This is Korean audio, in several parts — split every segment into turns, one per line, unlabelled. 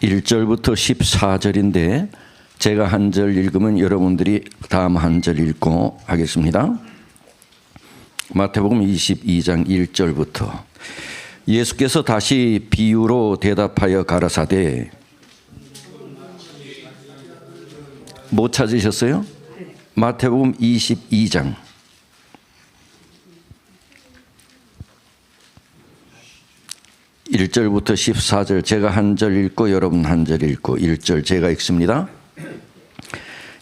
1절부터 14절인데 제가 한 절 읽으면 여러분들이 다음 한 절 읽고 하겠습니다. 마태복음 22장 1절부터. 예수께서 다시 비유로 대답하여 가라사대. 못 찾으셨어요? 마태복음 22장 1절부터 14절. 제가 한 절 읽고 여러분 한 절 읽고 1절 제가 읽습니다.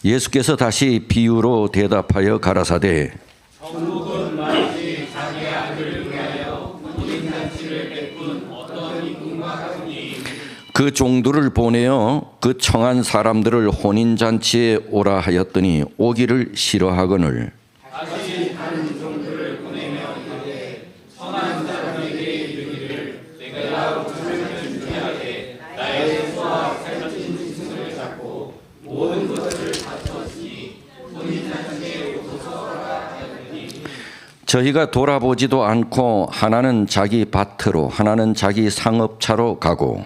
예수께서 다시 비유로 대답하여 가라사대.
정복은 마치 자기 아들을 위하여 혼인잔치를 베푼 어떤 임금과 같으니
그 종들을 보내어 그 청한 사람들을 혼인잔치에 오라 하였더니 오기를 싫어하거늘
다시 다른 종들을 보내며 이르되 청한 사람에게 이르기를 내가 우주를 준비하게 나의 수와 살찐 짐승을 잡고 모든 것을 바쳤으니 혼인잔치에 오소서 하였더니
저희가 돌아보지도 않고 하나는 자기 밭으로 하나는 자기 상업차로 가고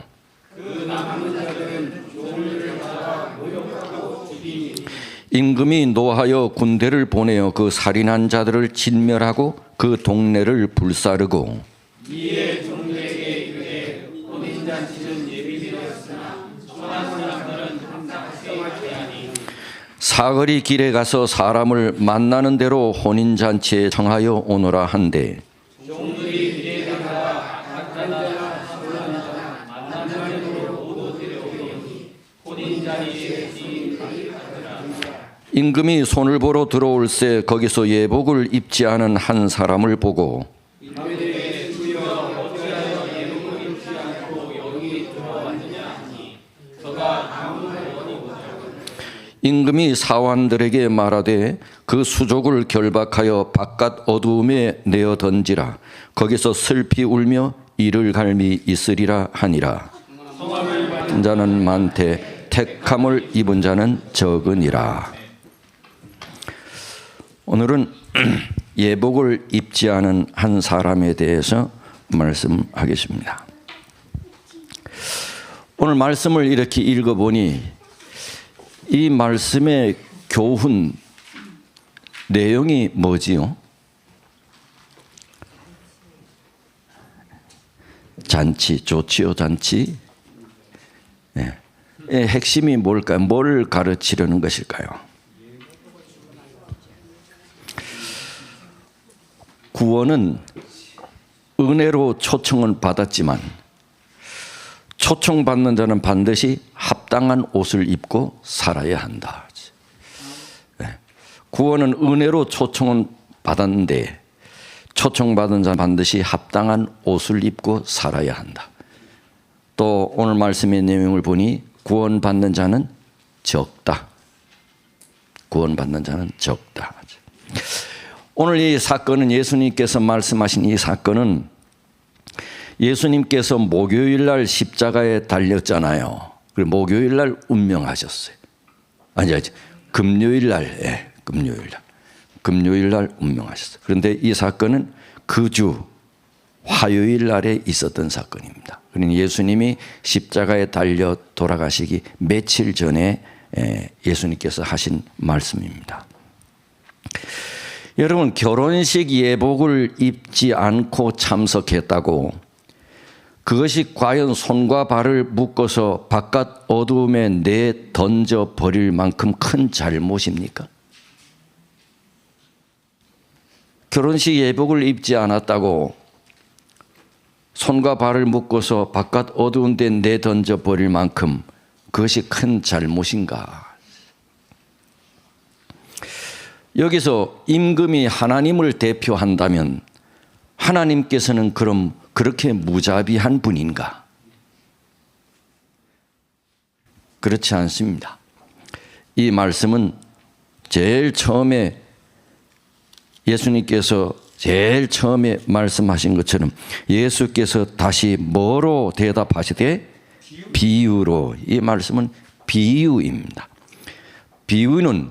임금이 노하여 군대를 보내어 그 살인한 자들을 진멸하고 그 동네를 불사르고
이에 종들에게 이르되 혼인잔치는 예비되었으나 청한 사람들은 항상 세게 하니
사거리 길에 가서 사람을 만나는 대로 혼인잔치에 청하여 오너라 한대.
종들이 길에 가다가 각자 부르는 자나 만나는 대로 모두 데려오니 혼인잔치에 시인하더라.
임금이 손을 보러 들어올새 거기서 예복을 입지 않은 한 사람을 보고
이르되 주여 어찌하여 예복을 입지 않고 여기 들어왔느냐 하니 저가 아무 원이고자
임금이 사환들에게 말하되 그 수족을 결박하여 바깥 어두움에 내어 던지라. 거기서 슬피 울며 이를 갈미 있으리라 하니라. 성함을 자는 많되 택함을 입은 자는 적으니라. 오늘은 예복을 입지 않은 한 사람에 대해서 말씀하겠습니다. 오늘 말씀을 이렇게 읽어보니 이 말씀의 교훈 내용이 뭐지요? 잔치, 좋지요, 잔치. 네. 핵심이 뭘까요? 뭘 가르치려는 것일까요? 구원은 은혜로 초청은 받았지만 초청받는 자는 반드시 합당한 옷을 입고 살아야 한다. 구원은 은혜로 초청은 받았는데 초청받은 자는 반드시 합당한 옷을 입고 살아야 한다. 또 오늘 말씀의 내용을 보니 구원받는 자는 적다. 구원받는 자는 적다. 오늘 이 사건은 예수님께서 말씀하신 이 사건은 예수님께서 목요일 날 십자가에 달렸잖아요. 그리고 목요일 날 운명하셨어요. 아니, 금요일 날, 금요일 날 운명하셨어요. 그런데 이 사건은 그 주 화요일 날에 있었던 사건입니다. 그러니 예수님이 십자가에 달려 돌아가시기 며칠 전에 예수님께서 하신 말씀입니다. 여러분, 결혼식 예복을 입지 않고 참석했다고 그것이 과연 손과 발을 묶어서 바깥 어두움에 내던져 버릴 만큼 큰 잘못입니까? 결혼식 예복을 입지 않았다고 손과 발을 묶어서 바깥 어두운 데 내던져 버릴 만큼 그것이 큰 잘못인가? 여기서 임금이 하나님을 대표한다면 하나님께서는 그럼 그렇게 무자비한 분인가? 그렇지 않습니다. 이 말씀은 제일 처음에 예수님께서 제일 처음에 말씀하신 것처럼 예수께서 다시 뭐로 대답하시되 비유로. 이 말씀은 비유입니다. 비유는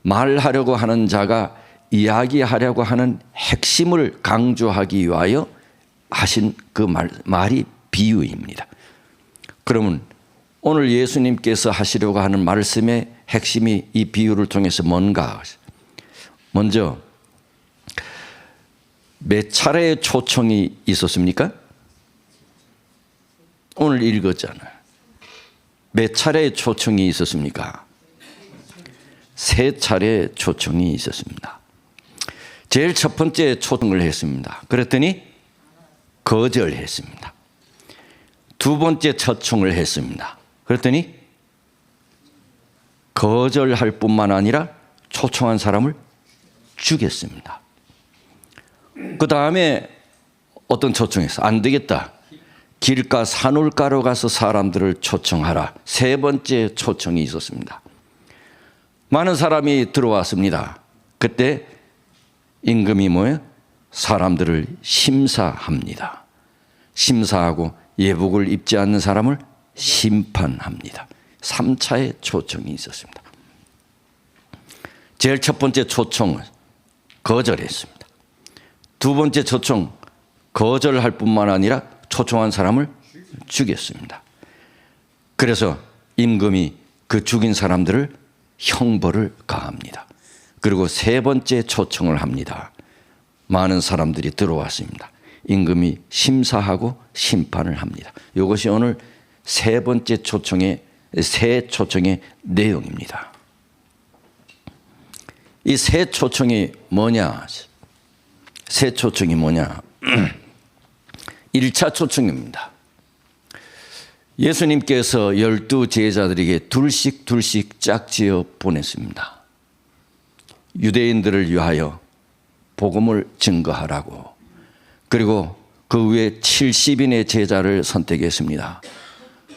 말하려고 하는 자가 이야기하려고 하는 핵심을 강조하기 위하여 하신 그 말이 비유입니다. 그러면 오늘 예수님께서 하시려고 하는 말씀의 핵심이 이 비유를 통해서 뭔가? 먼저 몇 차례의 초청이 있었습니까? 오늘 읽었잖아요. 몇 차례의 초청이 있었습니까? 3차례의 초청이 있었습니다. 제일 첫 번째 초청을 했습니다. 그랬더니 거절했습니다. 두 번째 초청을 했습니다. 그랬더니 거절할 뿐만 아니라 초청한 사람을 죽였습니다. 그 다음에 어떤 초청했어? 안 되겠다. 길가 산울가로 가서 사람들을 초청하라. 세 번째 초청이 있었습니다. 많은 사람이 들어왔습니다. 그때 임금이 뭐예요? 사람들을 심사합니다. 심사하고 예복을 입지 않는 사람을 심판합니다. 3차의 초청이 있었습니다. 제일 첫 번째 초청은 거절했습니다. 두 번째 초청 거절할 뿐만 아니라 초청한 사람을 죽였습니다. 그래서 임금이 그 죽인 사람들을 형벌을 가합니다. 그리고 세 번째 초청을 합니다. 많은 사람들이 들어왔습니다. 임금이 심사하고 심판을 합니다. 이것이 오늘 세 번째 초청의 내용입니다. 이 세 초청이 뭐냐? 세 초청이 뭐냐? 1차 초청입니다. 예수님께서 12 제자들에게 둘씩 짝지어 보냈습니다. 유대인들을 위하여 복음을 증거하라고. 그리고 그 외에 70인의 제자를 선택했습니다.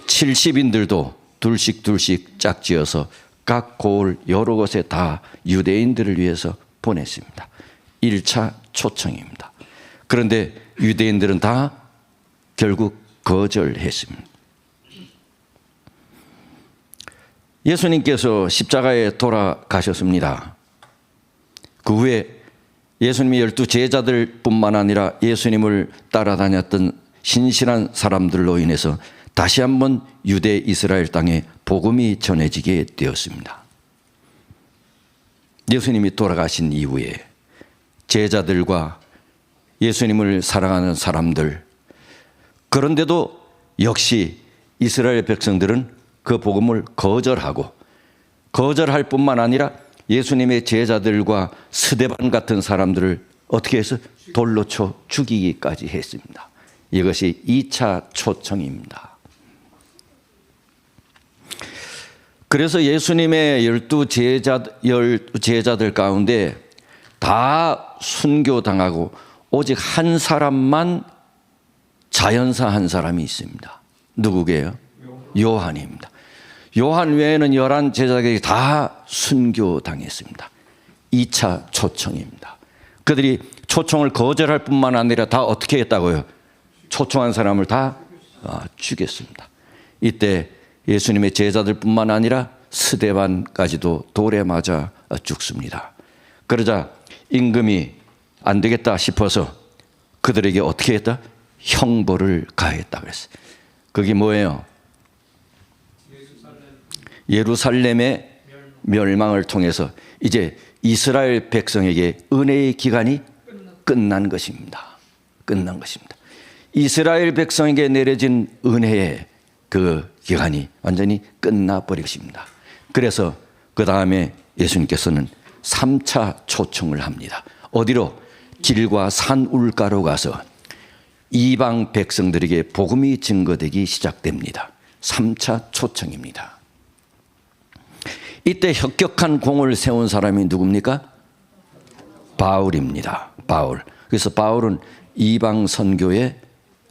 70인들도 둘씩 짝지어서 각 고을 여러 곳에 다 유대인들을 위해서 보냈습니다. 1차 초청입니다. 그런데 유대인들은 다 결국 거절했습니다. 예수님께서 십자가에 돌아가셨습니다. 그 후에 예수님이 12 제자들뿐만 아니라 예수님을 따라다녔던 신실한 사람들로 인해서 다시 한번 유대 이스라엘 땅에 복음이 전해지게 되었습니다. 예수님이 돌아가신 이후에 제자들과 예수님을 사랑하는 사람들, 그런데도 역시 이스라엘 백성들은 그 복음을 거절할 뿐만 아니라 예수님의 제자들과 스데반 같은 사람들을 어떻게 해서 돌로 쳐 죽이기까지 했습니다. 이것이 2차 초청입니다. 그래서 예수님의 12 제자들 가운데 다 순교당하고 오직 한 사람만 자연사 한 사람이 있습니다. 누구게요? 요한입니다. 요한 외에는 11 제자들이 다 순교당했습니다. 2차 초청입니다. 그들이 초청을 거절할 뿐만 아니라 다 어떻게 했다고요? 초청한 사람을 다 죽였습니다. 이때 예수님의 제자들뿐만 아니라 스데반까지도 돌에 맞아 죽습니다. 그러자 임금이 안 되겠다 싶어서 그들에게 어떻게 했다? 형벌을 가했다 그랬어요. 그게 뭐예요? 예루살렘의 멸망을 통해서 이제 이스라엘 백성에게 은혜의 기간이 끝난 것입니다. 끝난 것입니다. 이스라엘 백성에게 내려진 은혜의 그 기간이 완전히 끝나버린 것입니다. 그래서 그 다음에 예수님께서는 3차 초청을 합니다. 어디로? 길과 산 울가로 가서 이방 백성들에게 복음이 증거되기 시작됩니다. 3차 초청입니다. 이때 혁혁한 공을 세운 사람이 누굽니까? 바울입니다. 바울. 그래서 바울은 이방 선교의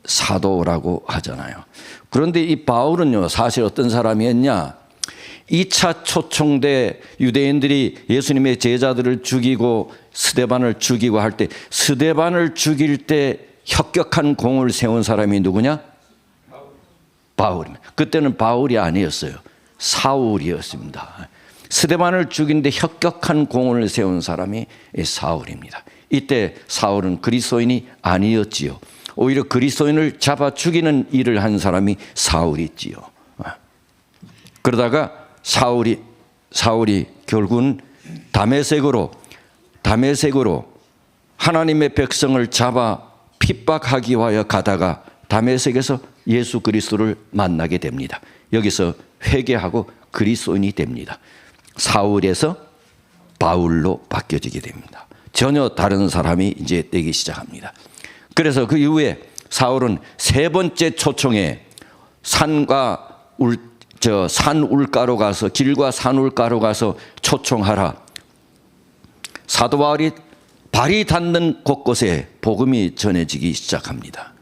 사도라고 하잖아요. 그런데 이 바울은요, 사실 어떤 사람이었냐? 2차 초청 때 유대인들이 예수님의 제자들을 죽이고 스데반을 죽이고 할 때 스데반을 죽일 때 혁혁한 공을 세운 사람이 누구냐? 바울입니다. 그때는 바울이 아니었어요. 사울이었습니다. 스데반을 죽인 데 혁혁한 공을 세운 사람이 사울입니다. 이때 사울은 그리스도인이 아니었지요. 오히려 그리스도인을 잡아 죽이는 일을 한 사람이 사울이지요. 그러다가 사울이 결국은 다메섹으로 하나님의 백성을 잡아 핍박하기 위하여 가다가 다메섹에서 예수 그리스도를 만나게 됩니다. 여기서 회개하고 그리스도인이 됩니다. 사울에서 바울로 바뀌어지게 됩니다. 전혀 다른 사람이 이제 되기 시작합니다. 그래서 그 이후에 사울은 세 번째 초청에 산과 산울가로 가서 길과 산울가로 가서 초청하라. 사도 바울이 발이 닿는 곳곳에 복음이 전해지기 시작합니다.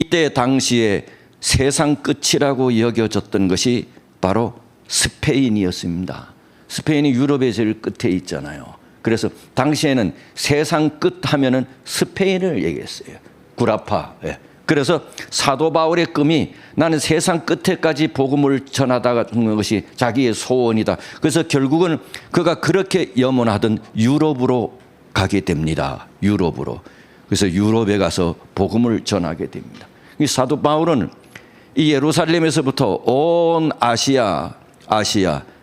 이때 당시에 세상 끝이라고 여겨졌던 것이 바로 스페인이었습니다. 스페인이 유럽의 제일 끝에 있잖아요. 그래서 당시에는 세상 끝 하면은 스페인을 얘기했어요. 구라파. 예. 그래서 사도 바울의 꿈이 나는 세상 끝에까지 복음을 전하다가 죽는 것이 자기의 소원이다. 그래서 결국은 그가 그렇게 염원하던 유럽으로 가게 됩니다. 유럽으로. 그래서 유럽에 가서 복음을 전하게 됩니다. 이 사도 바울은 이 예루살렘에서부터 온 아시아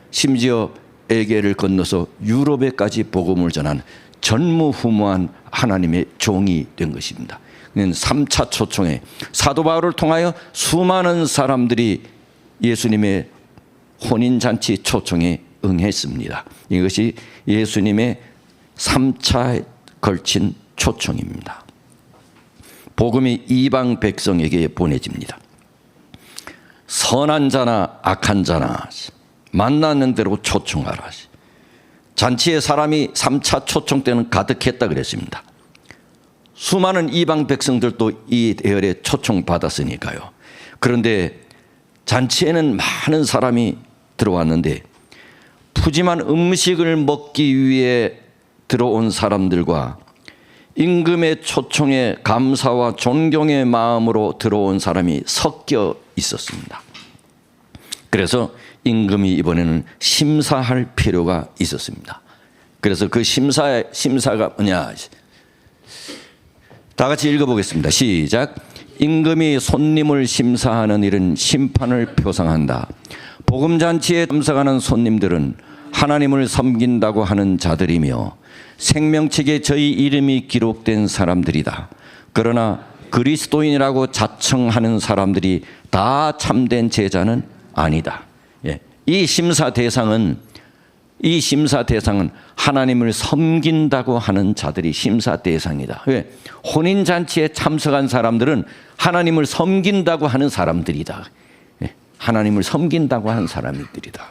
심지어 에게를 건너서 유럽에까지 복음을 전한 전무후무한 하나님의 종이 된 것입니다. 3차 초청에 사도 바울을 통하여 수많은 사람들이 예수님의 혼인잔치 초청에 응했습니다. 이것이 예수님의 3차에 걸친 초청입니다. 복음이 이방 백성에게 보내집니다. 선한 자나 악한 자나 만나는 대로 초청하라. 잔치에 사람이 3차 초청 때는 가득했다 그랬습니다. 수많은 이방 백성들도 이 대열에 초청받았으니까요. 그런데 잔치에는 많은 사람이 들어왔는데 푸짐한 음식을 먹기 위해 들어온 사람들과 임금의 초청에 감사와 존경의 마음으로 들어온 사람이 섞여 있었습니다. 그래서 임금이 이번에는 심사할 필요가 있었습니다. 그래서 그 심사가 뭐냐? 다 같이 읽어보겠습니다. 시작. 임금이 손님을 심사하는 일은 심판을 표상한다. 복음잔치에 참석하는 손님들은 하나님을 섬긴다고 하는 자들이며 생명책에 저희 이름이 기록된 사람들이다. 그러나 그리스도인이라고 자청하는 사람들이 다 참된 제자는 아니다. 예. 이 심사 대상은 하나님을 섬긴다고 하는 자들이 심사 대상이다. 왜? 혼인잔치에 참석한 사람들은 하나님을 섬긴다고 하는 사람들이다. 예. 하나님을 섬긴다고 하는 사람들이다.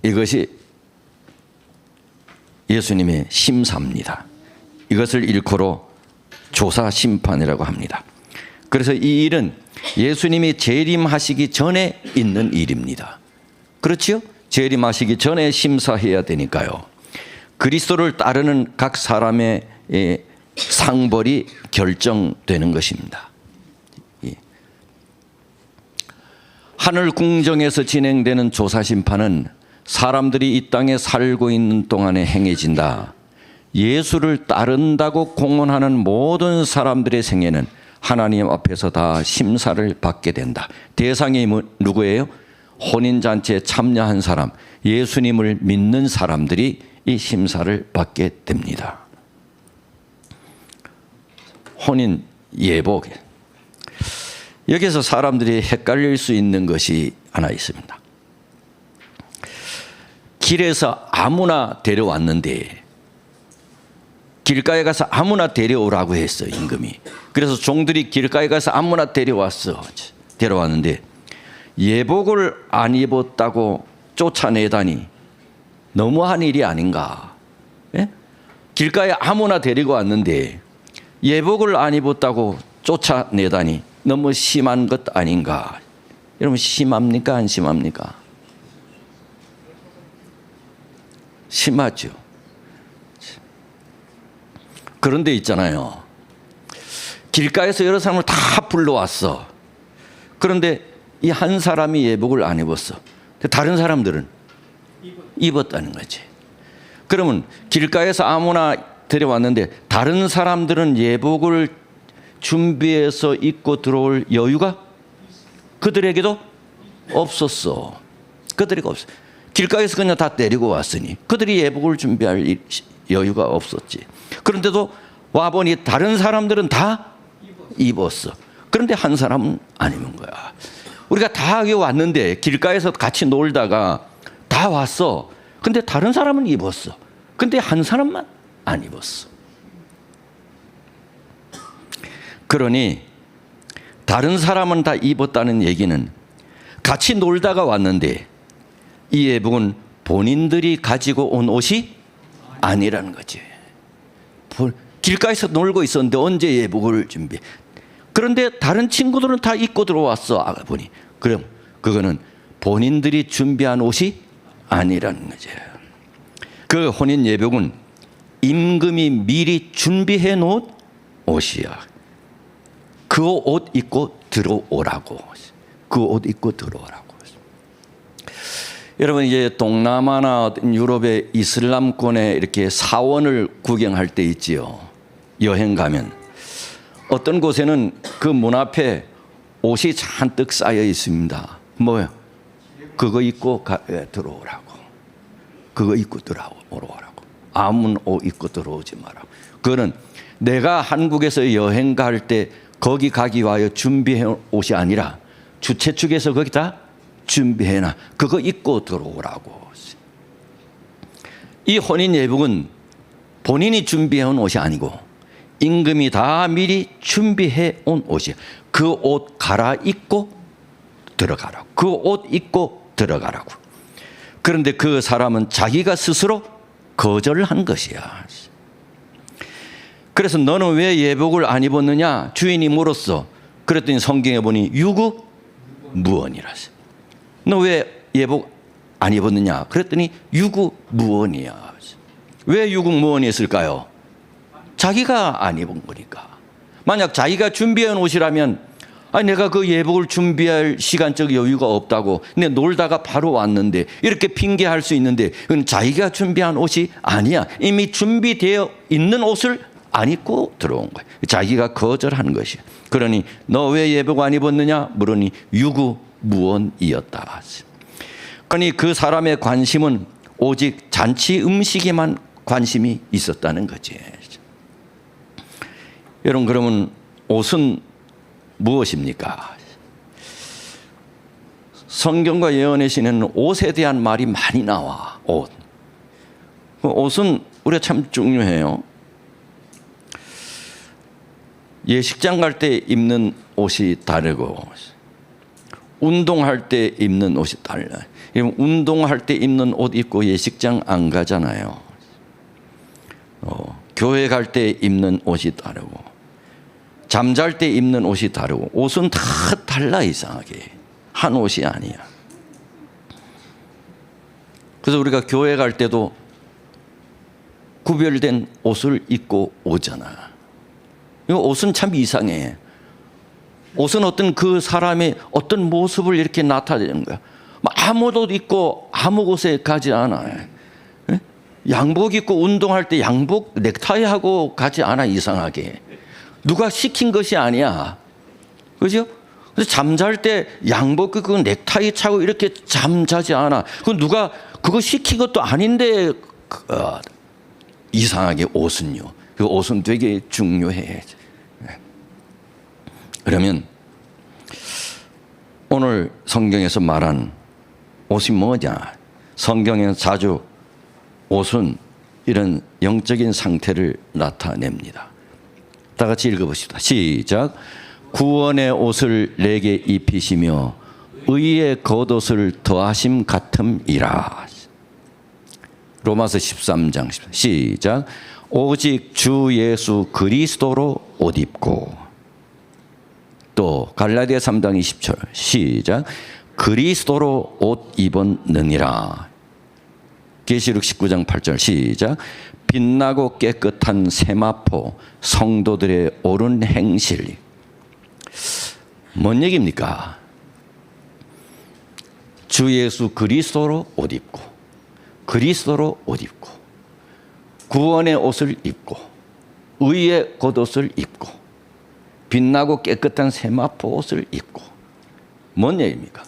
이것이 예수님의 심사입니다. 이것을 일컬어 조사 심판이라고 합니다. 그래서 이 일은 예수님이 재림하시기 전에 있는 일입니다. 그렇지요? 재림하시기 전에 심사해야 되니까요. 그리스도를 따르는 각 사람의 상벌이 결정되는 것입니다. 하늘 궁정에서 진행되는 조사 심판은 사람들이 이 땅에 살고 있는 동안에 행해진다. 예수를 따른다고 공언하는 모든 사람들의 생애는 하나님 앞에서 다 심사를 받게 된다. 대상이 누구예요? 혼인잔치에 참여한 사람, 예수님을 믿는 사람들이 이 심사를 받게 됩니다. 혼인 예복. 여기서 사람들이 헷갈릴 수 있는 것이 하나 있습니다. 길에서 아무나 데려왔는데 길가에 가서 아무나 데려오라고 했어요, 임금이. 그래서 종들이 길가에 가서 아무나 데려왔는데 예복을 안 입었다고 쫓아내다니 너무한 일이 아닌가. 예? 길가에 아무나 데리고 왔는데 예복을 안 입었다고 쫓아내다니 너무 심한 것 아닌가. 여러분, 심합니까 안 심합니까? 심하죠. 그런데 있잖아요, 길가에서 여러 사람을 다 불러왔어. 그런데 이 한 사람이 예복을 안 입었어. 다른 사람들은 입었다는 거지. 그러면 길가에서 아무나 데려왔는데 다른 사람들은 예복을 준비해서 입고 들어올 여유가 그들에게도 없었어. 그들에게 없어. 길가에서 그냥 다 데리고 왔으니 그들이 예복을 준비할 여유가 없었지. 그런데도 와보니 다른 사람들은 다 입었어. 그런데 한 사람은 안 입은 거야. 우리가 다 여기 왔는데 길가에서 같이 놀다가 다 왔어. 근데 다른 사람은 입었어. 근데 한 사람만 안 입었어. 그러니 다른 사람은 다 입었다는 얘기는 같이 놀다가 왔는데 이 예복은 본인들이 가지고 온 옷이 아니라는 거지. 길가에서 놀고 있었는데 언제 예복을 준비해? 그런데 다른 친구들은 다 입고 들어왔어. 보니. 그럼 그거는 본인들이 준비한 옷이 아니라는 거죠. 그 혼인 예복은 임금이 미리 준비해 놓은 옷이야. 그 옷 입고 들어오라고. 그 옷 입고 들어오라고. 여러분 이제 동남아나 유럽의 이슬람권에 이렇게 사원을 구경할 때 있지요. 여행 가면 어떤 곳에는 그 문 앞에 옷이 잔뜩 쌓여 있습니다. 뭐요? 그거 입고 들어오라고. 그거 입고 들어오라고. 아무 옷 입고 들어오지 마라. 그거는 내가 한국에서 여행 갈 때 거기 가기 위하여 준비해 온 옷이 아니라 주최 측에서 거기다 준비해놔. 그거 입고 들어오라고. 이 혼인 예복은 본인이 준비해 온 옷이 아니고 임금이 다 미리 준비해 온 옷이야. 그 옷 갈아입고 들어가라고. 그 옷 입고 들어가라고. 그런데 그 사람은 자기가 스스로 거절한 것이야. 그래서 너는 왜 예복을 안 입었느냐? 주인이 물었어. 그랬더니 성경에 보니 유구무원이라서. 너 왜 예복 안 입었느냐? 그랬더니 유구무원이야. 왜 유구무원이었을까요? 자기가 안 입은 거니까. 만약 자기가 준비한 옷이라면 내가 그 예복을 준비할 시간적 여유가 없다고 근데 놀다가 바로 왔는데 이렇게 핑계할 수 있는데 그건 자기가 준비한 옷이 아니야. 이미 준비되어 있는 옷을 안 입고 들어온 거야. 자기가 거절한 것이야. 그러니 너 왜 예복 안 입었느냐? 물으니 유구무원이었다. 그러니 그 사람의 관심은 오직 잔치 음식에만 관심이 있었다는 거지. 여러분 그러면 옷은 무엇입니까? 성경과 예언의 시는 옷에 대한 말이 많이 나와. 옷은 우리가 참 중요해요. 예식장 갈 때 입는 옷이 다르고 운동할 때 입는 옷이 달라. 운동할 때 입는 옷 입고 예식장 안 가잖아요. 교회 갈 때 입는 옷이 다르고 잠잘 때 입는 옷이 다르고 옷은 다 달라. 이상하게 한 옷이 아니야. 그래서 우리가 교회 갈 때도 구별된 옷을 입고 오잖아. 이 옷은 참 이상해. 옷은 어떤 그 사람의 어떤 모습을 이렇게 나타내는 거야. 아무 옷 입고 아무 곳에 가지 않아. 양복 입고 운동할 때 양복 넥타이 하고 가지 않아. 이상하게. 누가 시킨 것이 아니야. 그죠? 그래서 잠잘 때 양복 입고 넥타이 차고 이렇게 잠자지 않아. 그 누가 그거 시킨 것도 아닌데 이상하게 옷은요. 그 옷은 되게 중요해. 그러면 오늘 성경에서 말한 옷이 뭐냐? 성경에는 자주 옷은 이런 영적인 상태를 나타냅니다. 다 같이 읽어봅시다. 시작. 구원의 옷을 내게 입히시며 의의 겉옷을 더하심 같음이라. 로마서 13장 14. 시작. 오직 주 예수 그리스도로 옷 입고. 또 갈라디아 3장 20절. 시작. 그리스도로 옷 입었느니라. 계시록 19장 8절. 시작. 빛나고 깨끗한 세마포 성도들의 옳은 행실. 뭔 얘기입니까? 주 예수 그리스도로 옷 입고 그리스도로 옷 입고 구원의 옷을 입고 의의 겉옷을 입고 빛나고 깨끗한 세마포 옷을 입고 뭔 얘기입니까?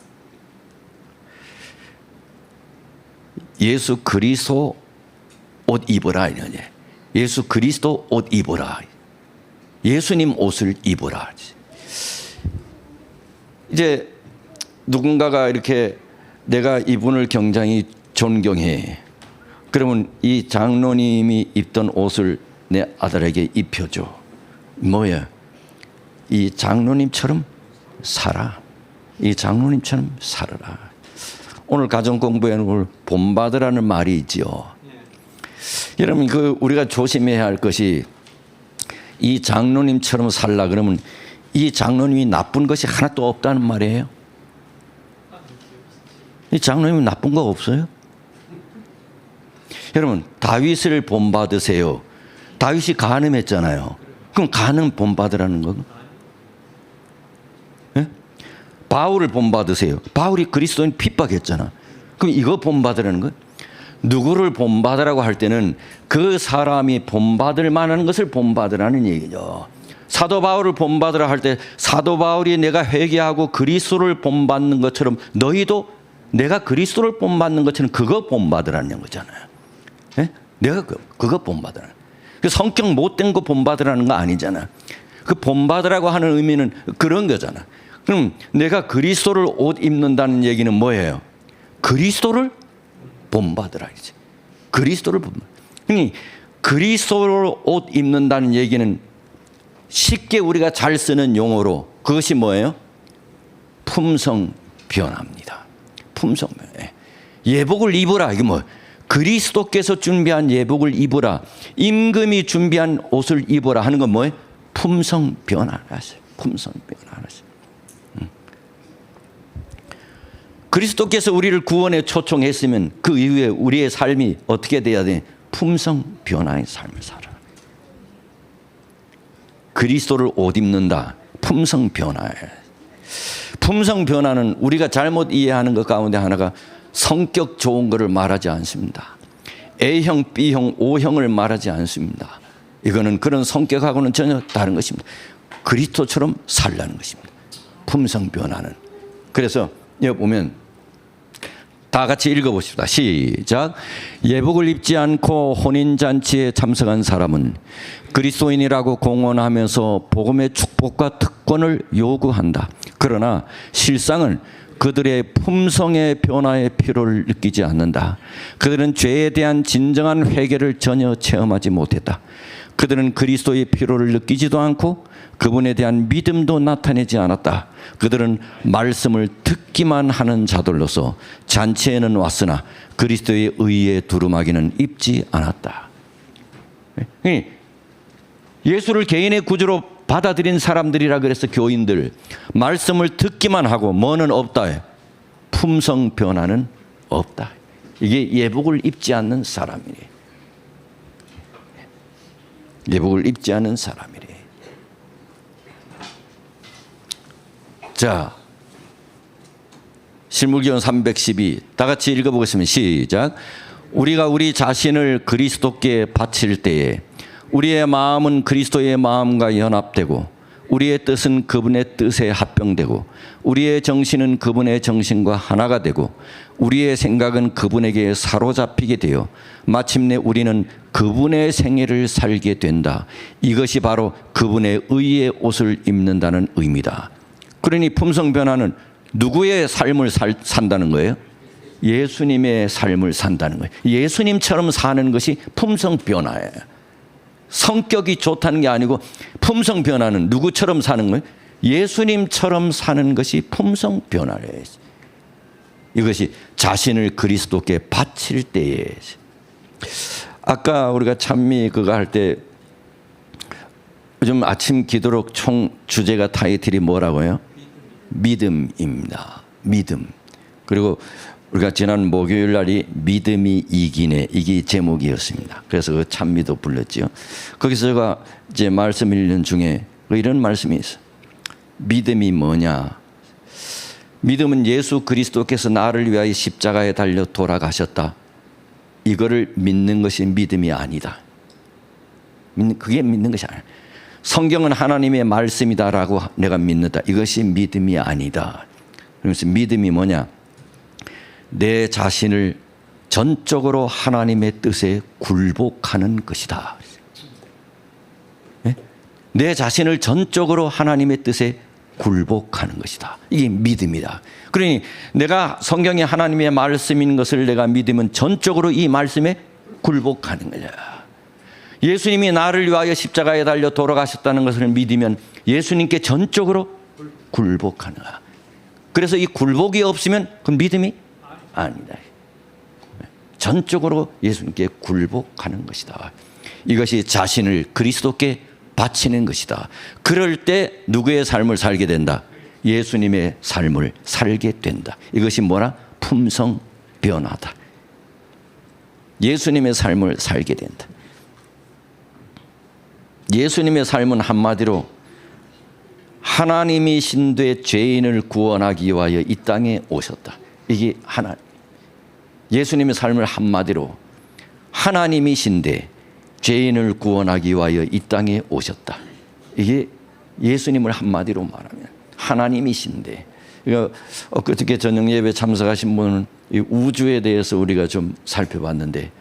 예수 그리스도 옷 입어라 이러냐. 예수 그리스도 옷 입어라. 예수님 옷을 입어라. 이제 누군가가 이렇게 내가 이분을 굉장히 존경해. 그러면 이 장로님이 입던 옷을 내 아들에게 입혀줘. 뭐야? 이 장로님처럼 살아. 이 장로님처럼 살아라. 오늘 가정 공부에는 오늘 본받으라는 말이 있지요. 여러분 우리가 조심해야 할 것이 이 장로님처럼 살라 그러면 이 장로님이 나쁜 것이 하나도 없다는 말이에요. 이 장로님은 나쁜 거 없어요. 여러분 다윗을 본받으세요. 다윗이 간음했잖아요. 그럼 간음 본받으라는 거. 네? 바울을 본받으세요. 바울이 그리스도인 핍박했잖아. 그럼 이거 본받으라는 거예요. 누구를 본받으라고 할 때는 그 사람이 본받을 만한 것을 본받으라는 얘기죠. 사도 바울을 본받으라 할 때 사도 바울이 내가 회개하고 그리스도를 본받는 것처럼 너희도 내가 그리스도를 본받는 것처럼 그거 본받으라는 거잖아요. 네? 내가 그거 본받으라. 그 성격 못된 거 본받으라는 거 아니잖아. 그 본받으라고 하는 의미는 그런 거잖아. 그럼 내가 그리스도를 옷 입는다는 얘기는 뭐예요? 그리스도를 본받으라 이제. 그리스도를 본받. 그러니까 그리스도를 옷 입는다는 얘기는 쉽게 우리가 잘 쓰는 용어로 그것이 뭐예요? 품성 변화입니다. 품성 변화. 예복을 입으라 이게 뭐? 그리스도께서 준비한 예복을 입으라. 임금이 준비한 옷을 입으라 하는 건 뭐예요? 품성 변화라서. 품성 변화라서. 그리스도께서 우리를 구원에 초청했으면 그 이후에 우리의 삶이 어떻게 돼야 돼? 품성 변화의 삶을 살아. 그리스도를 옷 입는다. 품성 변화예요. 품성 변화는 우리가 잘못 이해하는 것 가운데 하나가 성격 좋은 것을 말하지 않습니다. A형, B형, O형을 말하지 않습니다. 이거는 그런 성격하고는 전혀 다른 것입니다. 그리스도처럼 살라는 것입니다. 품성 변화는. 그래서 여기 보면 다 같이 읽어보십시다. 시작. 예복을 입지 않고 혼인잔치에 참석한 사람은 그리스도인이라고 공언하면서 복음의 축복과 특권을 요구한다. 그러나 실상은 그들의 품성의 변화의 필요를 느끼지 않는다. 그들은 죄에 대한 진정한 회개를 전혀 체험하지 못했다. 그들은 그리스도의 필요를 느끼지도 않고 그분에 대한 믿음도 나타내지 않았다. 그들은 말씀을 듣기만 하는 자들로서 잔치에는 왔으나 그리스도의 의에 두루마기는 입지 않았다. 예수를 개인의 구주로 받아들인 사람들이라 그래서 교인들 말씀을 듣기만 하고 뭐는 없다. 품성 변화는 없다. 이게 예복을 입지 않는 사람이에요. 예복을 입지 않은 사람이래. 자, 실물기원 312 다 같이 읽어보겠습니다. 시작. 우리가 우리 자신을 그리스도께 바칠 때에 우리의 마음은 그리스도의 마음과 연합되고 우리의 뜻은 그분의 뜻에 합병되고 우리의 정신은 그분의 정신과 하나가 되고 우리의 생각은 그분에게 사로잡히게 되어 마침내 우리는 그분의 생애를 살게 된다. 이것이 바로 그분의 의의 옷을 입는다는 의미다. 그러니 품성 변화는 누구의 삶을 산다는 거예요? 예수님의 삶을 산다는 거예요. 예수님처럼 사는 것이 품성 변화예요. 성격이 좋다는 게 아니고 품성 변화는 누구처럼 사는 거예요? 예수님처럼 사는 것이 품성 변화래요. 이것이 자신을 그리스도께 바칠 때에. 아까 우리가 찬미 그거 할 때 요즘 아침 기도록 총 주제가 타이틀이 뭐라고요? 믿음입니다. 믿음. 그리고 우리가 지난 목요일 날이 믿음이 이기네 이게 제목이었습니다. 그래서 그 찬미도 불렀지요. 거기서 제가 이제 말씀 읽는 중에 이런 말씀이 있어요. 믿음이 뭐냐? 믿음은 예수 그리스도께서 나를 위하여 십자가에 달려 돌아가셨다. 이거를 믿는 것이 믿음이 아니다. 그게 믿는 것이 아니야. 성경은 하나님의 말씀이다라고 내가 믿는다. 이것이 믿음이 아니다. 그러면서 믿음이 뭐냐? 내 자신을 전적으로 하나님의 뜻에 굴복하는 것이다. 네? 내 자신을 전적으로 하나님의 뜻에 굴복하는 것이다. 이게 믿음이다. 그러니 내가 성경에 하나님의 말씀인 것을 내가 믿으면 전적으로 이 말씀에 굴복하는 거야. 예수님이 나를 위하여 십자가에 달려 돌아가셨다는 것을 믿으면 예수님께 전적으로 굴복하는 거야. 그래서 이 굴복이 없으면 그건 믿음이 아니다. 전적으로 예수님께 굴복하는 것이다. 이것이 자신을 그리스도께 바치는 것이다. 그럴 때 누구의 삶을 살게 된다? 예수님의 삶을 살게 된다. 이것이 뭐라? 품성 변화다. 예수님의 삶을 살게 된다. 예수님의 삶은 한마디로 하나님이신 되 죄인을 구원하기 위하여 이 땅에 오셨다. 이게 예수님의 삶을 한마디로 하나님이신데 죄인을 구원하기 위하여 이 땅에 오셨다. 이게 예수님을 한마디로 말하면 하나님이신데. 어떻게 저녁 예배 참석하신 분은 이 우주에 대해서 우리가 좀 살펴봤는데,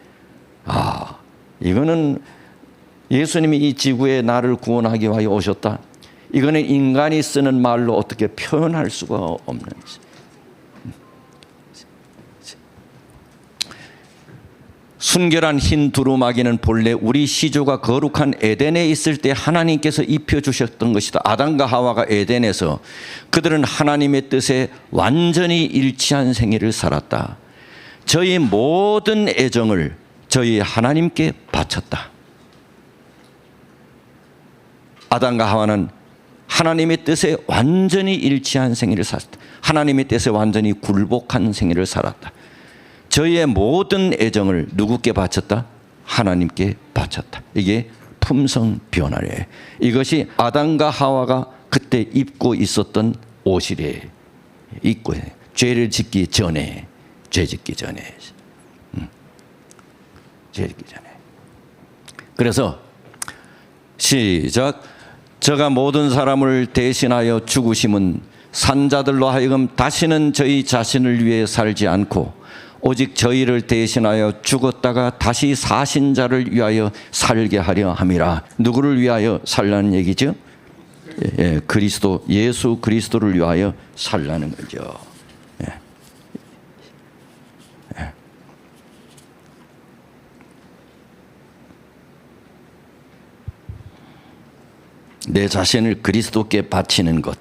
이거는 예수님이 이 지구에 나를 구원하기 위하여 오셨다. 이거는 인간이 쓰는 말로 어떻게 표현할 수가 없는 것이. 순결한 흰 두루마기는 본래 우리 시조가 거룩한 에덴에 있을 때 하나님께서 입혀주셨던 것이다. 아담과 하와가 에덴에서 그들은 하나님의 뜻에 완전히 일치한 생애를 살았다. 저희 모든 애정을 저희 하나님께 바쳤다. 아담과 하와는 하나님의 뜻에 완전히 일치한 생애를 살았다. 하나님의 뜻에 완전히 굴복한 생애를 살았다. 저희의 모든 애정을 누구께 바쳤다? 하나님께 바쳤다. 이게 품성 변화래. 이것이 아담과 하와가 그때 입고 있었던 옷이래. 입고 죄를 짓기 전에, 죄 짓기 전에. 죄 짓기 전에. 그래서 시작. 저가 모든 사람을 대신하여 죽으심은 산자들로 하여금 다시는 저희 자신을 위해 살지 않고 오직 저희를 대신하여 죽었다가 다시 사신 자를 위하여 살게 하려 함이라. 누구를 위하여 살라는 얘기죠? 그리스도, 예수 그리스도를 위하여 살라는 거죠. 내 자신을 그리스도께 바치는 것.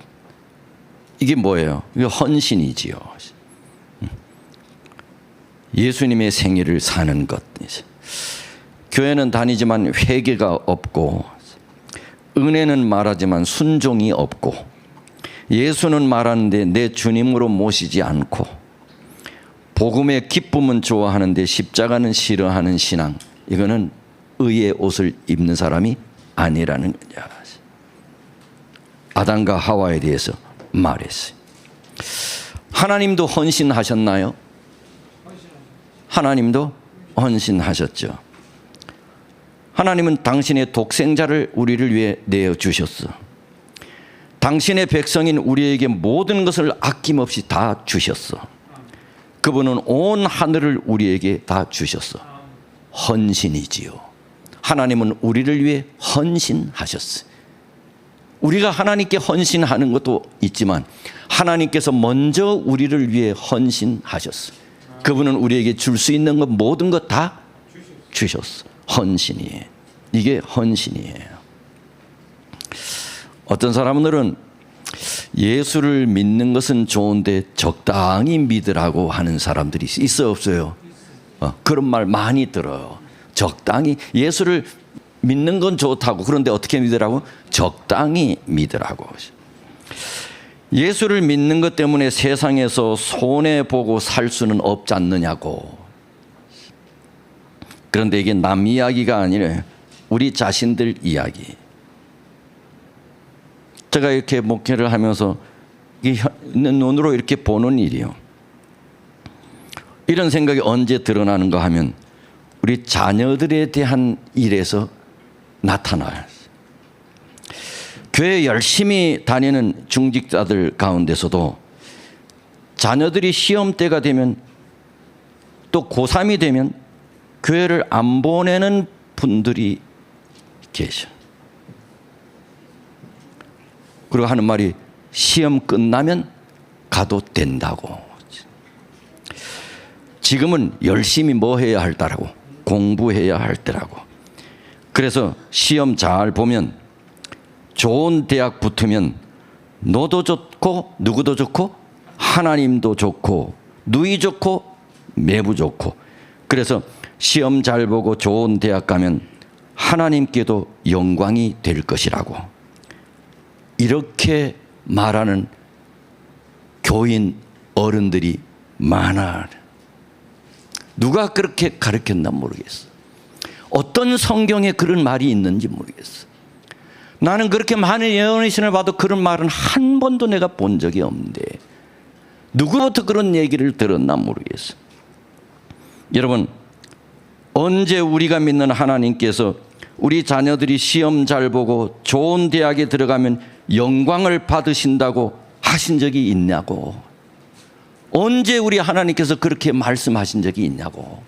이게 뭐예요? 이게 헌신이지요. 예수님의 생애를 사는 것. 교회는 다니지만 회개가 없고, 은혜는 말하지만 순종이 없고, 예수는 말하는데 내 주님으로 모시지 않고, 복음의 기쁨은 좋아하는데 십자가는 싫어하는 신앙. 이거는 의의 옷을 입는 사람이 아니라는 거죠. 아담과 하와에 대해서 말했어요. 하나님도 헌신하셨나요? 하나님도 헌신하셨죠. 하나님은 당신의 독생자를 우리를 위해 내어주셨어. 당신의 백성인 우리에게 모든 것을 아낌없이 다 주셨어. 그분은 온 하늘을 우리에게 다 주셨어. 헌신이지요. 하나님은 우리를 위해 헌신하셨어. 우리가 하나님께 헌신하는 것도 있지만 하나님께서 먼저 우리를 위해 헌신하셨어. 그분은 우리에게 줄 수 있는 것 모든 것 다 주셨어. 헌신이에요. 이게 헌신이에요. 어떤 사람들은 예수를 믿는 것은 좋은데 적당히 믿으라고 하는 사람들이 있어요, 없어요? 그런 말 많이 들어요. 적당히 예수를 믿는 건 좋다고. 그런데 어떻게 믿으라고? 적당히 믿으라고. 예수를 믿는 것 때문에 세상에서 손해보고 살 수는 없지 않느냐고. 그런데 이게 남 이야기가 아니라 우리 자신들 이야기. 제가 이렇게 목회를 하면서 있는 눈으로 이렇게 보는 일이요. 이런 생각이 언제 드러나는가 하면 우리 자녀들에 대한 일에서 나타나요. 교회 열심히 다니는 중직자들 가운데서도 자녀들이 시험 때가 되면 또 고3이 되면 교회를 안 보내는 분들이 계셔. 그리고 하는 말이 시험 끝나면 가도 된다고. 지금은 열심히 뭐 해야 할 때라고, 공부해야 할 때라고. 그래서 시험 잘 보면 좋은 대학 붙으면 너도 좋고 누구도 좋고 하나님도 좋고 누이 좋고 매부 좋고, 그래서 시험 잘 보고 좋은 대학 가면 하나님께도 영광이 될 것이라고 이렇게 말하는 교인 어른들이 많아. 누가 그렇게 가르쳤나 모르겠어. 어떤 성경에 그런 말이 있는지 모르겠어. 나는 그렇게 많은 예언의 신을 봐도 그런 말은 한 번도 내가 본 적이 없는데 누구부터 그런 얘기를 들었나 모르겠어. 여러분, 언제 우리가 믿는 하나님께서 우리 자녀들이 시험 잘 보고 좋은 대학에 들어가면 영광을 받으신다고 하신 적이 있냐고. 언제 우리 하나님께서 그렇게 말씀하신 적이 있냐고.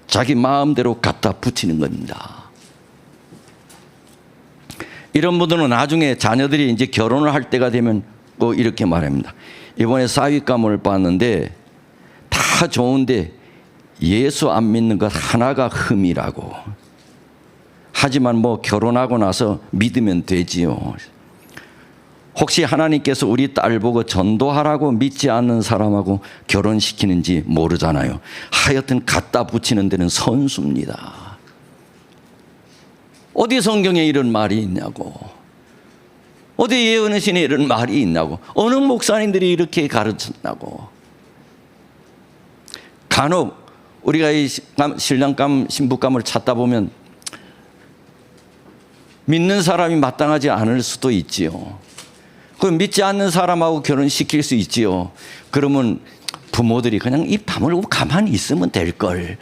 자기 마음대로 갖다 붙이는 겁니다. 이런 분들은 나중에 자녀들이 이제 결혼을 할 때가 되면 꼭 이렇게 말합니다. 이번에 사위감을 봤는데 다 좋은데 예수 안 믿는 것 하나가 흠이라고. 하지만 뭐 결혼하고 나서 믿으면 되지요. 혹시 하나님께서 우리 딸 보고 전도하라고 믿지 않는 사람하고 결혼시키는지 모르잖아요. 하여튼 갖다 붙이는 데는 선수입니다. 어디 성경에 이런 말이 있냐고. 어디 예언의 신에 이런 말이 있냐고. 어느 목사님들이 이렇게 가르쳤냐고. 간혹 우리가 이 신랑감 신부감을 찾다 보면 믿는 사람이 마땅하지 않을 수도 있지요. 그 믿지 않는 사람하고 결혼시킬 수 있지요. 그러면 부모들이 그냥 입 다물고 가만히 있으면 될걸.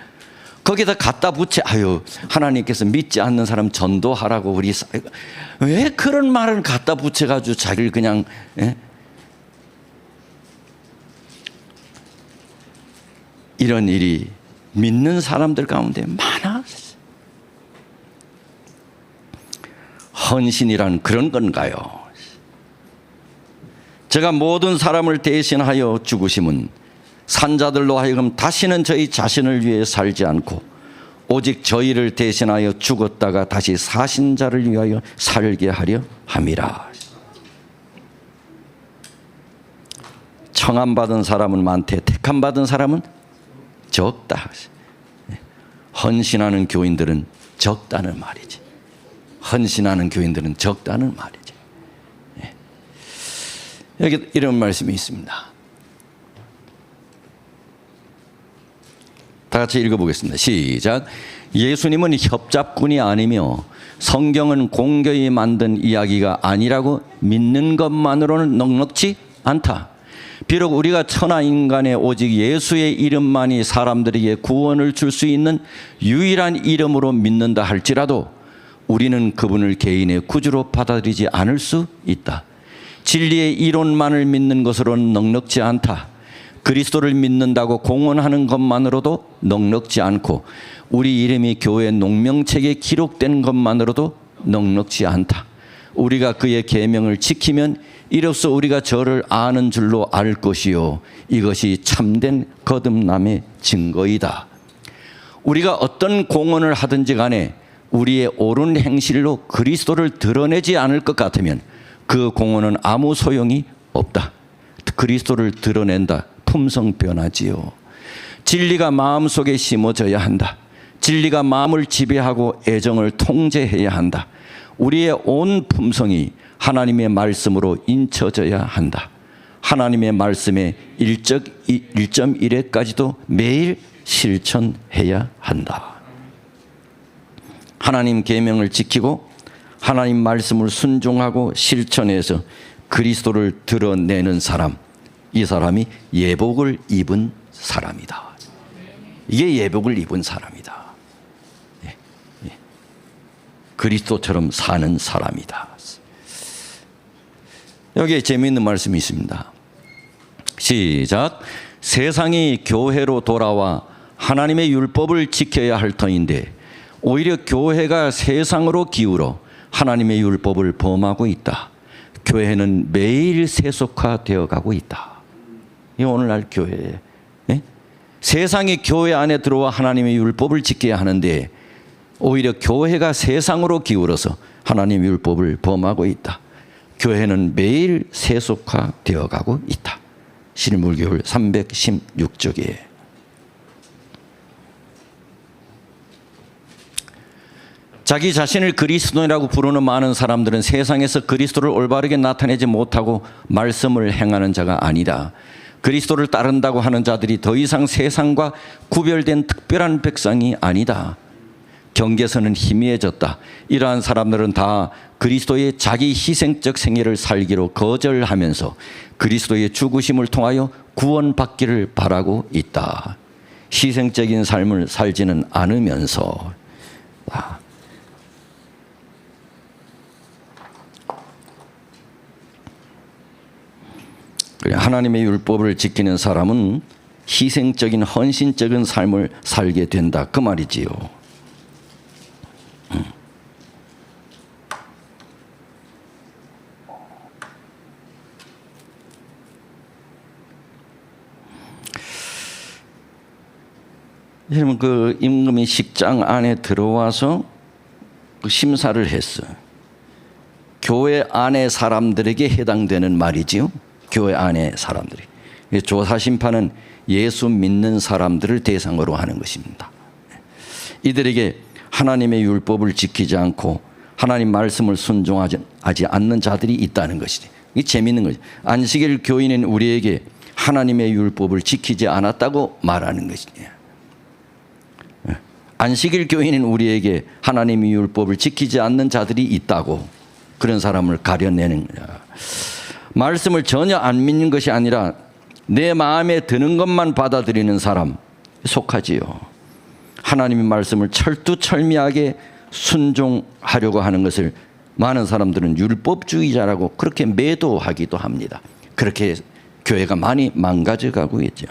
거기다 갖다 붙여. 아유, 하나님께서 믿지 않는 사람 전도하라고 우리 왜 그런 말을 갖다 붙여가지고 자기를 그냥 이런 일이 믿는 사람들 가운데 많아. 헌신이란 그런 건가요? 제가 모든 사람을 대신하여 죽으심은 산자들로 하여금 다시는 저희 자신을 위해 살지 않고 오직 저희를 대신하여 죽었다가 다시 사신 자를 위하여 살게 하려 함이라. 청함받은 사람은 많되 택함받은 사람은 적다. 헌신하는 교인들은 적다는 말이지. 헌신하는 교인들은 적다는 말이지. 여기 이런 말씀이 있습니다. 다 같이 읽어보겠습니다. 시작. 예수님은 협잡꾼이 아니며 성경은 공교히 만든 이야기가 아니라고 믿는 것만으로는 넉넉지 않다. 비록 우리가 천하 인간에 오직 예수의 이름만이 사람들에게 구원을 줄 수 있는 유일한 이름으로 믿는다 할지라도 우리는 그분을 개인의 구주로 받아들이지 않을 수 있다. 진리의 이론만을 믿는 것으로는 넉넉지 않다. 그리스도를 믿는다고 공언하는 것만으로도 넉넉지 않고 우리 이름이 교회 농명책에 기록된 것만으로도 넉넉지 않다. 우리가 그의 계명을 지키면 이로써 우리가 저를 아는 줄로 알 것이요 이것이 참된 거듭남의 증거이다. 우리가 어떤 공언을 하든지 간에 우리의 옳은 행실로 그리스도를 드러내지 않을 것 같으면 그 공언은 아무 소용이 없다. 그리스도를 드러낸다. 품성 변하지요. 진리가 마음속에 심어져야 한다. 진리가 마음을 지배하고 애정을 통제해야 한다. 우리의 온 품성이 하나님의 말씀으로 인쳐져야 한다. 하나님의 말씀의 1.1회까지도 매일 실천해야 한다. 하나님 계명을 지키고 하나님 말씀을 순종하고 실천해서 그리스도를 드러내는 사람, 이 사람이 예복을 입은 사람이다. 이게 예복을 입은 사람이다. 그리스도처럼 사는 사람이다. 여기에 재미있는 말씀이 있습니다. 시작. 세상이 교회로 돌아와 하나님의 율법을 지켜야 할 터인데 오히려 교회가 세상으로 기울어 하나님의 율법을 범하고 있다. 교회는 매일 세속화되어 가고 있다. 이 오늘날 교회에 세상이 교회 안에 들어와 하나님의 율법을 지켜야 하는데 오히려 교회가 세상으로 기울어서 하나님의 율법을 범하고 있다. 교회는 매일 세속화되어 가고 있다. 신일물교율 316쪽에. 자기 자신을 그리스도인이라고 부르는 많은 사람들은 세상에서 그리스도를 올바르게 나타내지 못하고 말씀을 행하는 자가 아니다. 그리스도를 따른다고 하는 자들이 더 이상 세상과 구별된 특별한 백성이 아니다. 경계선은 희미해졌다. 이러한 사람들은 다 그리스도의 자기 희생적 생애를 살기로 거절하면서 그리스도의 죽으심을 통하여 구원받기를 바라고 있다. 희생적인 삶을 살지는 않으면서 하나님의 율법을 지키는 사람은 희생적인 헌신적인 삶을 살게 된다. 그 말이지요. 여러분, 그 임금이 식장 안에 들어와서 그 심사를 했어요. 교회 안의 사람들에게 해당되는 말이지요. 교회 안의 사람들이. 조사 심판은 예수 믿는 사람들을 대상으로 하는 것입니다. 이들에게 하나님의 율법을 지키지 않고 하나님 말씀을 순종하지 않는 자들이 있다는 것이지. 이게 재미있는 거죠. 안식일 교인은 우리에게 하나님의 율법을 지키지 않았다고 말하는 것이에요. 안식일 교인은 우리에게 하나님의 율법을 지키지 않는 자들이 있다고, 그런 사람을 가려내는 거야. 말씀을 전혀 안 믿는 것이 아니라 내 마음에 드는 것만 받아들이는 사람 속하지요. 하나님의 말씀을 철두철미하게 순종하려고 하는 것을 많은 사람들은 율법주의자라고 그렇게 매도하기도 합니다. 그렇게 교회가 많이 망가져가고 있죠.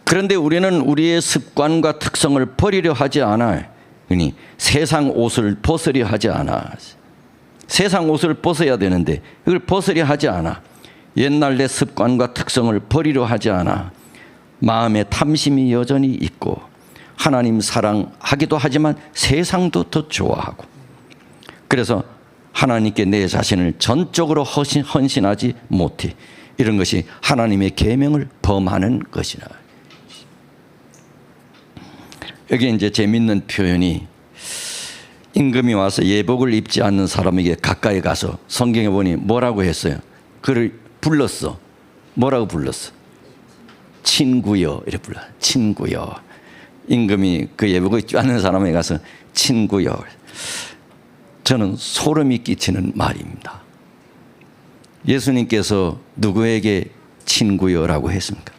그런데 우리는 우리의 습관과 특성을 버리려 하지 않아요. 그러니 세상 옷을 벗으려 하지 않아. 세상 옷을 벗어야 되는데 이걸 벗으려 하지 않아. 옛날 내 습관과 특성을 버리려 하지 않아. 마음에 탐심이 여전히 있고 하나님 사랑하기도 하지만 세상도 더 좋아하고, 그래서 하나님께 내 자신을 전적으로 헌신하지 못해. 이런 것이 하나님의 계명을 범하는 것이라. 여기 이제 재밌는 표현이, 임금이 와서 예복을 입지 않는 사람에게 가까이 가서 성경에 보니 뭐라고 했어요? 그를 불렀어. 뭐라고 불렀어? 친구여. 이렇게 불러. 친구여. 임금이 그 예복을 입지 않는 사람에게 가서 친구여. 저는 소름이 끼치는 말입니다. 예수님께서 누구에게 친구여라고 했습니까?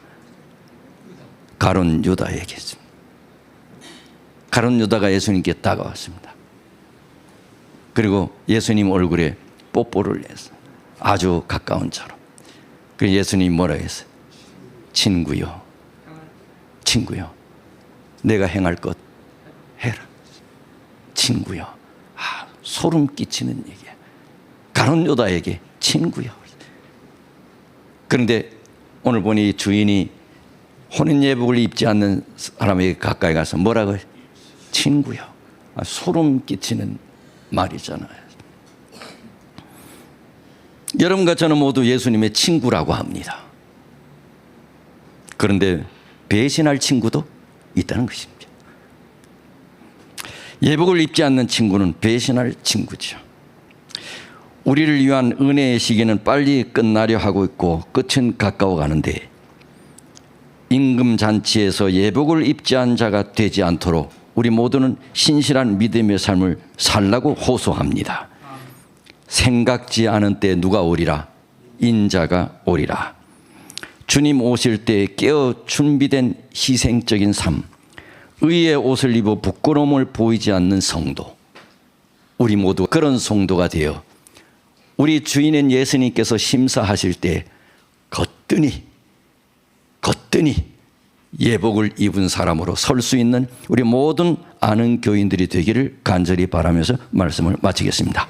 가룟 유다에게 했습니다. 가룟 유다가 예수님께 다가왔습니다. 그리고 예수님 얼굴에 뽀뽀를 했어요. 아주 가까운 처럼. 그래서 예수님이 뭐라 했어요? 친구요. 친구요. 내가 행할 것 해라. 친구요. 소름 끼치는 얘기야. 가룟 유다에게 친구요. 그런데 오늘 보니 주인이 혼인 예복을 입지 않는 사람에게 가까이 가서 뭐라고 해요? 친구요. 소름 끼치는 말이잖아요. 여러분과 저는 모두 예수님의 친구라고 합니다. 그런데 배신할 친구도 있다는 것입니다. 예복을 입지 않는 친구는 배신할 친구죠. 우리를 위한 은혜의 시기는 빨리 끝나려 하고 있고 끝은 가까워 가는데 임금 잔치에서 예복을 입지 않은 자가 되지 않도록 우리 모두는 신실한 믿음의 삶을 살라고 호소합니다. 생각지 않은 때 누가 오리라? 인자가 오리라. 주님 오실 때 깨어 준비된 희생적인 삶, 의의 옷을 입어 부끄러움을 보이지 않는 성도, 우리 모두 그런 성도가 되어 우리 주인인 예수님께서 심사하실 때 거뜬히 예복을 입은 사람으로 설 수 있는 우리 모든 아는 교인들이 되기를 간절히 바라면서 말씀을 마치겠습니다.